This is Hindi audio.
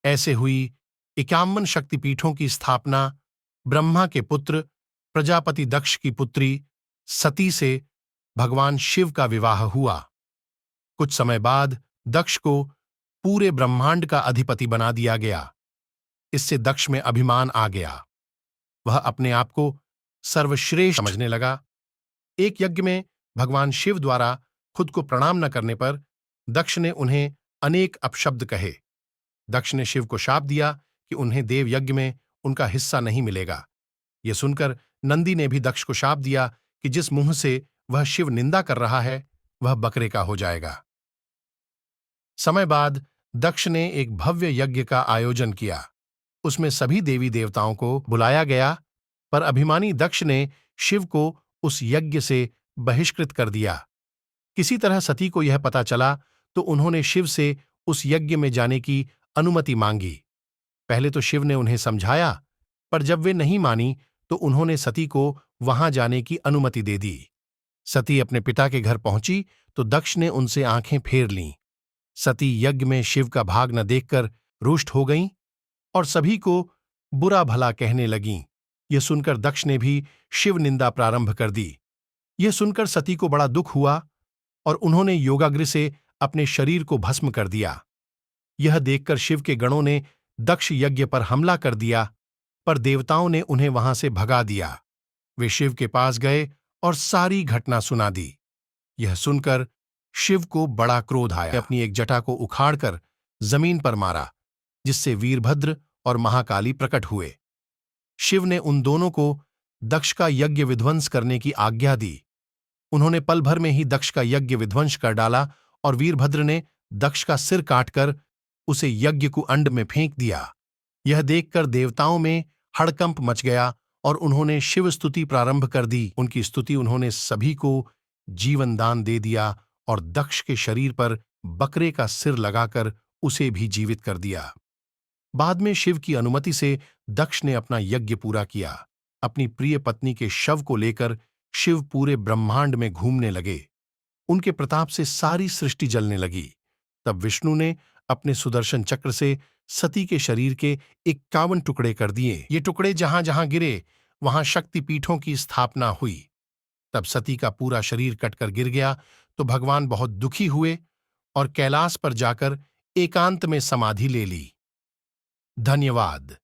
ऐसे हुई 51 शक्तिपीठों की स्थापना ब्रह्मा के पुत्र प्रजापति दक्ष की पुत्री सती से भगवान शिव का विवाह हुआ। कुछ समय बाद दक्ष को पूरे ब्रह्मांड का अधिपति बना दिया गया। इससे दक्ष में अभिमान आ गया। वह अपने आप को सर्वश्रेष्ठ समझने लगा। एक यज्ञ में भगवान शिव द्वारा खुद को प्रणाम न करने पर दक्ष ने उन्हें अनेक अपशब्द कहे। दक्ष ने शिव को शाप दिया कि उन्हें देव यज्ञ में उनका हिस्सा नहीं मिलेगा। यह सुनकर नंदी ने भी दक्ष को शाप दिया कि जिस मुंह से वह शिव निंदा कर रहा है वह बकरे का हो जाएगा। समय बाद दक्ष ने एक भव्य यज्ञ का आयोजन किया। उसमें सभी देवी देवताओं को बुलाया गया, पर अभिमानी दक्ष ने शिव को उस यज्ञ से बहिष्कृत कर दिया। किसी तरह सती को यह पता चला तो उन्होंने शिव से उस यज्ञ में जाने की अनुमति मांगी। पहले तो शिव ने उन्हें समझाया, पर जब वे नहीं मानी तो उन्होंने सती को वहां जाने की अनुमति दे दी। सती अपने पिता के घर पहुंची तो दक्ष ने उनसे आंखें फेर लीं। सती यज्ञ में शिव का भाग न देखकर रुष्ट हो गईं और सभी को बुरा भला कहने लगीं। यह सुनकर दक्ष ने भी शिव निंदा प्रारंभ कर दी। यह सुनकर सती को बड़ा दुख हुआ और उन्होंने योगाग्नि से अपने शरीर को भस्म कर दिया। यह देखकर शिव के गणों ने दक्ष यज्ञ पर हमला कर दिया, पर देवताओं ने उन्हें वहां से भगा दिया। वे शिव के पास गए और सारी घटना सुना दी। यह सुनकर शिव को बड़ा क्रोध आया। अपनी एक जटा को उखाड़कर जमीन पर मारा, जिससे वीरभद्र और महाकाली प्रकट हुए। शिव ने उन दोनों को दक्ष का यज्ञ विध्वंस करने की आज्ञा दी। उन्होंने पल भर में ही दक्ष का यज्ञ विध्वंस कर डाला और वीरभद्र ने दक्ष का सिर काटकर उसे यज्ञ कुंड में फेंक दिया। यह देखकर देवताओं में हड़कंप मच गया और उन्होंने शिव स्तुति प्रारंभ कर दी। उनकी स्तुति उन्होंने सभी को जीवन दान दे दिया और दक्ष के शरीर पर बकरे का सिर लगाकर उसे भी जीवित कर दिया। बाद में शिव की अनुमति से दक्ष ने अपना यज्ञ पूरा किया। अपनी प्रिय पत्नी के शव को लेकर शिव पूरे ब्रह्मांड में घूमने लगे। उनके प्रताप से सारी सृष्टि जलने लगी। तब विष्णु ने अपने सुदर्शन चक्र से सती के शरीर के 51 टुकड़े कर दिए। ये टुकड़े जहां जहां गिरे वहां शक्तिपीठों की स्थापना हुई। तब सती का पूरा शरीर कटकर गिर गया तो भगवान बहुत दुखी हुए और कैलाश पर जाकर एकांत में समाधि ले ली। धन्यवाद।